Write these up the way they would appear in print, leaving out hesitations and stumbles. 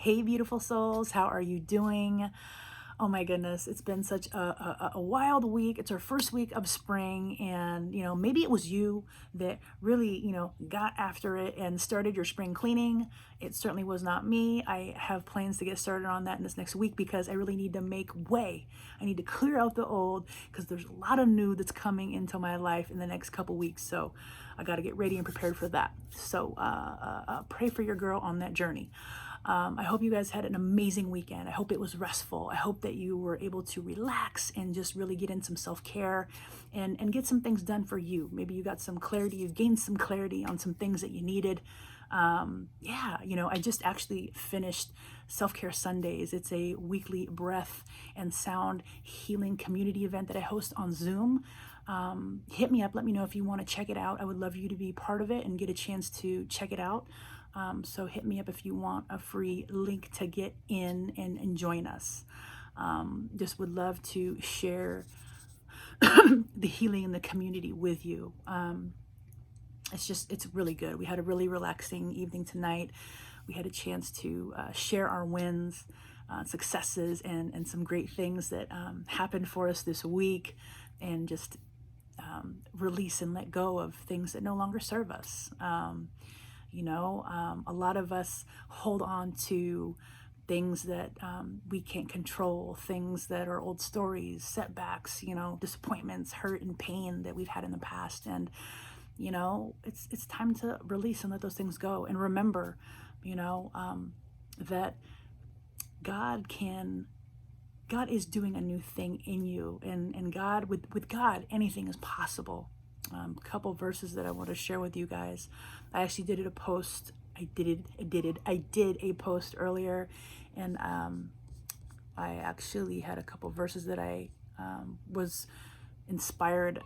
Hey, beautiful souls, how are you doing? Oh my goodness, it's been such a wild week. It's our first week of spring, and maybe it was you that really, got after it and started your spring cleaning. It certainly was not me. I have plans to get started on that in this next week because I really need to make way. I need to clear out the old because there's a lot of new that's coming into my life in the next couple weeks. So I got to get ready and prepared for that. So pray for your girl on that journey. I hope you guys had an amazing weekend. I hope it was restful. I hope that you were able to relax and just really get in some self-care and get some things done for you. Maybe you got some clarity, you gained some clarity on some things that you needed. I just actually finished Self-Care Sundays. It's a weekly breath and sound healing community event that I host on Zoom. Hit me up. Let me know if you want to check it out. I would love you to be part of it and get a chance to check it out. So hit me up if you want a free link to get in and join us. Just would love to share the healing in the community with you. It's really good. We had a really relaxing evening tonight. We had a chance to share our wins, successes, and some great things that happened for us this week, and just release and let go of things that no longer serve us. A lot of us hold on to things that we can't control, things that are old stories, setbacks, disappointments, hurt and pain that we've had in the past. And, it's time to release and let those things go. And remember, that God is doing a new thing in you, and God, with God, anything is possible. A couple verses that I want to share with you guys. I actually did a post. I did a post earlier, and I actually had a couple verses that I was inspired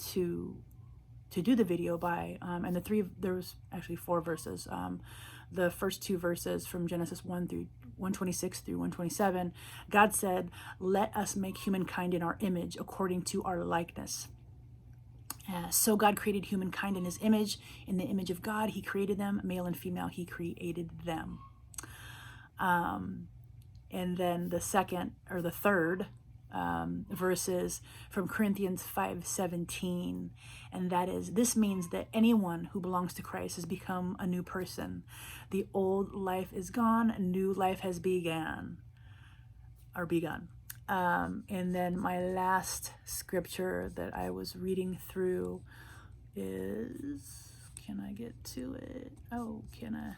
to do the video by, and there was actually 4 verses. The first 2 verses from Genesis 1:126 through 127, God said, "Let us make humankind in our image, according to our likeness." So God created humankind in his image. In the image of God, he created them. Male and female, he created them. And then the third verses from Corinthians 5:17. And that is, "This means that anyone who belongs to Christ has become a new person. The old life is gone, a new life has begun. And then my last scripture that I was reading through is, can I get to it? Oh, can I?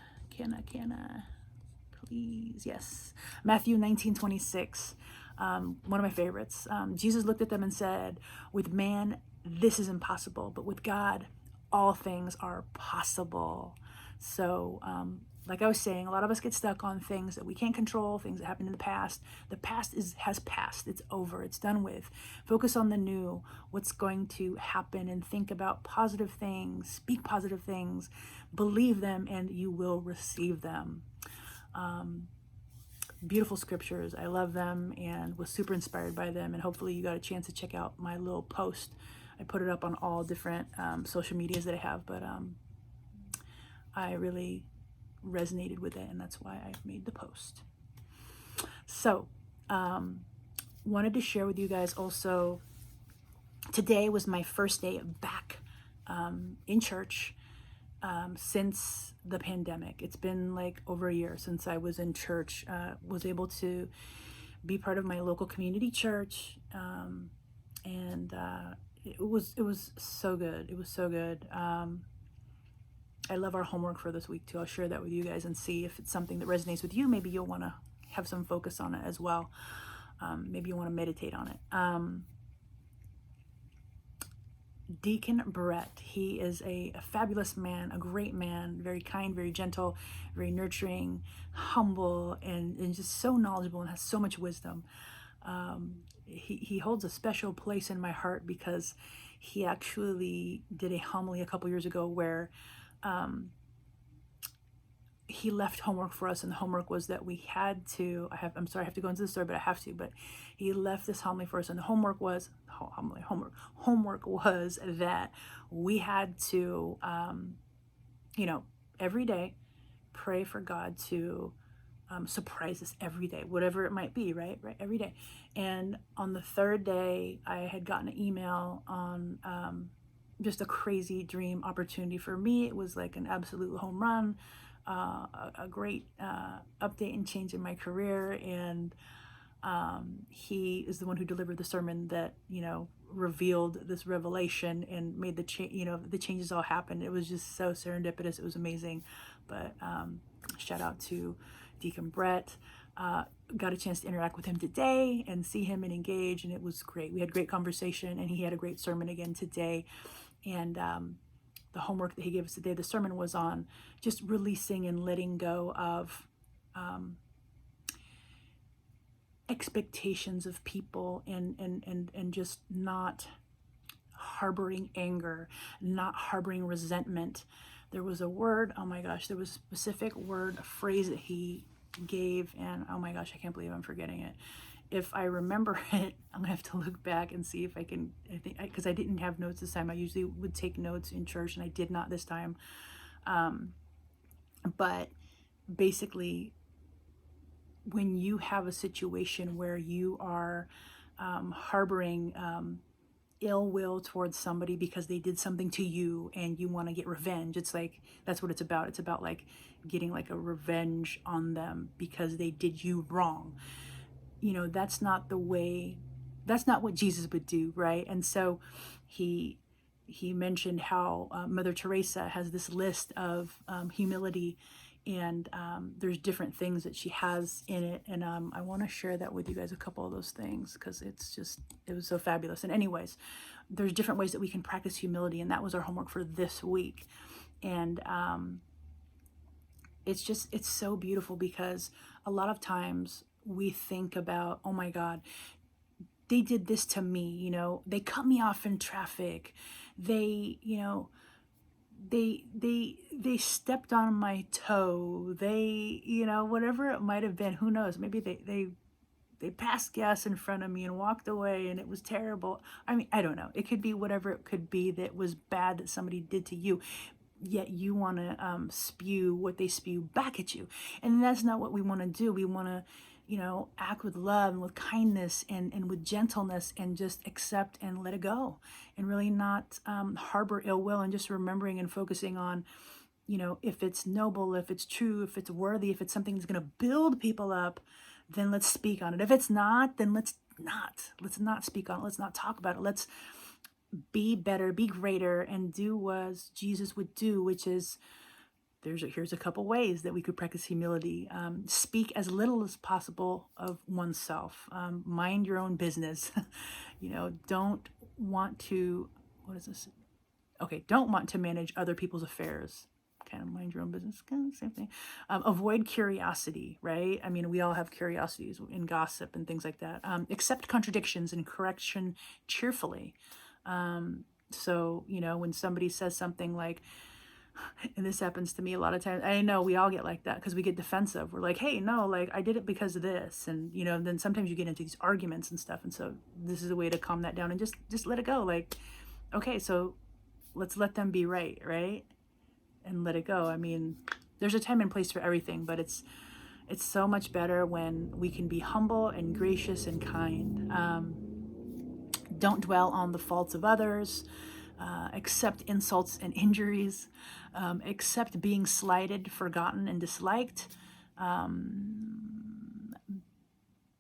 Please, yes. Matthew 19:26, one of my favorites. Jesus looked at them and said, "With man, this is impossible, but with God, all things are possible." So, like I was saying, a lot of us get stuck on things that we can't control, things that happened in the past. The past has passed. It's over. It's done with. Focus on the new, what's going to happen, and think about positive things, speak positive things, believe them, and you will receive them. Beautiful scriptures. I love them and was super inspired by them. And hopefully you got a chance to check out my little post. I put it up on all different social medias that I have, but I really resonated with it, and that's why I made the post. So wanted to share with you guys also, today was my first day back in church since the pandemic. It's been like over a year since I was in church. Was able to be part of my local community church, and it was so good. It was so good. I love our homework for this week too. I'll share that with you guys and see if it's something that resonates with you. Maybe you'll want to have some focus on it as well. Maybe you want to meditate on it. Deacon Brett, he is a fabulous man, a great man, very kind, very gentle, very nurturing, humble, and just so knowledgeable and has so much wisdom. He holds a special place in my heart because he actually did a homily a couple years ago where he left homework for us, and the homework was that we had to, I'm sorry I have to go into the story, but I have to, but he left this homily for us, and the homework was that we had to every day pray for God to surprise us every day, whatever it might be, right? Right, every day. And on the third day, I had gotten an email on just a crazy dream opportunity for me. It was like an absolute home run, a great update and change in my career. And he is the one who delivered the sermon that, revealed this revelation and made the changes all happen. It was just so serendipitous. It was amazing. But shout out to Deacon Brett. Got a chance to interact with him today and see him and engage, and it was great. We had great conversation, and he had a great sermon again today. And the homework that he gave us today, the sermon was on just releasing and letting go of expectations of people, and just not harboring anger, not harboring resentment. There was a word, oh my gosh, there was a specific word, a phrase that he gave, and oh my gosh, I can't believe I'm forgetting it. If I remember it, I'm gonna have to look back and see if I can. I think because I didn't have notes this time. I usually would take notes in church, and I did not this time. But basically, when you have a situation where you are harboring ill will towards somebody because they did something to you and you want to get revenge, it's like, that's what it's about. It's about like getting like a revenge on them because they did you wrong. That's not the way, that's not what Jesus would do, right? And so he mentioned how Mother Teresa has this list of humility, and there's different things that she has in it, and I want to share that with you guys, a couple of those things, because it was so fabulous. And anyways, there's different ways that we can practice humility, and that was our homework for this week. And it's so beautiful, because a lot of times we think about, oh my God, they did this to me, they cut me off in traffic, they stepped on my toe, they whatever it might have been, who knows, maybe they passed gas in front of me and walked away and it was terrible. I mean, I don't know, it could be whatever it could be that was bad that somebody did to you, yet you want to spew what they spew back at you. And that's not what we want to do. We want to act with love and with kindness and with gentleness, and just accept and let it go, and really not harbor ill will, and just remembering and focusing on, if it's noble, if it's true, if it's worthy, if it's something that's going to build people up, then let's speak on it. If it's not, then let's not speak on it. Let's not talk about it. Let's be better, be greater, and do as Jesus would do, which is, here's a couple ways that we could practice humility. Speak as little as possible of oneself. Mind your own business. Don't want to, what is this? Okay, don't want to manage other people's affairs. Kind of mind your own business, kind of same thing. Avoid curiosity, right? I mean, we all have curiosities in gossip and things like that. Accept contradictions and correction cheerfully. So, when somebody says something like, and this happens to me a lot of times, I know we all get like that because we get defensive. We're like, hey, no, like I did it because of this. And, then sometimes you get into these arguments and stuff. And so this is a way to calm that down and just let it go. Like, okay, so let's let them be right? And let it go. I mean, there's a time and place for everything, but it's so much better when we can be humble and gracious and kind. Don't dwell on the faults of others. Accept insults and injuries. Accept being slighted, forgotten, and disliked.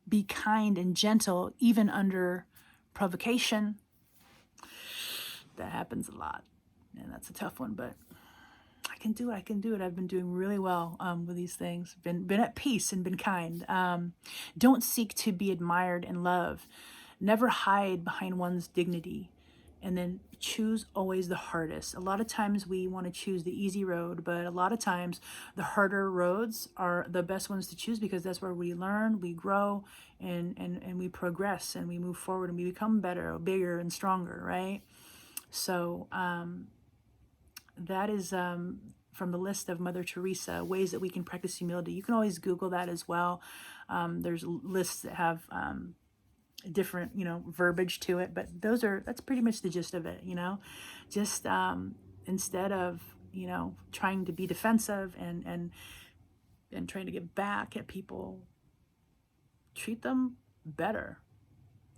Be kind and gentle, even under provocation. That happens a lot, and that's a tough one, but I can do it. I've been doing really well with these things. Been at peace and been kind. Don't seek to be admired and loved. Never hide behind one's dignity. And then choose always the hardest. A lot of times we want to choose the easy road, but a lot of times the harder roads are the best ones to choose, because that's where we learn, we grow, and we progress, and we move forward, and we become better, bigger, and stronger, right? So that is from the list of Mother Teresa, ways that we can practice humility. You can always Google that as well. There's lists that have different verbiage to it, but that's pretty much the gist of it. Just instead of trying to be defensive and and trying to get back at people, treat them better.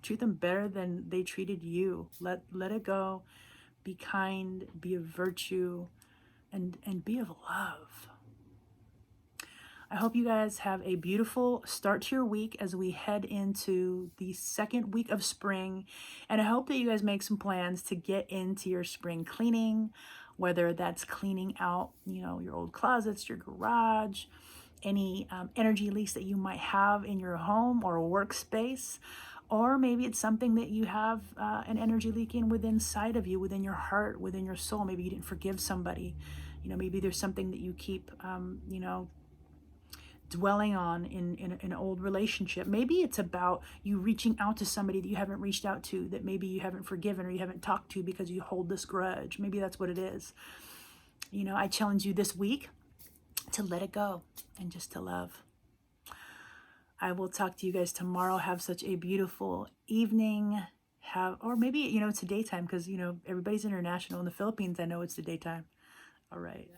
Treat them better than they treated you. Let it go. Be kind, be of virtue, and be of love. I hope you guys have a beautiful start to your week as we head into the second week of spring. And I hope that you guys make some plans to get into your spring cleaning, whether that's cleaning out, your old closets, your garage, any energy leaks that you might have in your home or workspace. Or maybe it's something that you have an energy leak in within inside of you, within your heart, within your soul. Maybe you didn't forgive somebody. Maybe there's something that you keep, dwelling on in an old relationship. Maybe it's about you reaching out to somebody that you haven't reached out to, that maybe you haven't forgiven or you haven't talked to because you hold this grudge. Maybe that's what it is. I challenge you this week to let it go and just to love. I will talk to you guys tomorrow. Have such a beautiful evening. Or maybe, it's a daytime because, everybody's international. In the Philippines, I know it's the daytime. All right.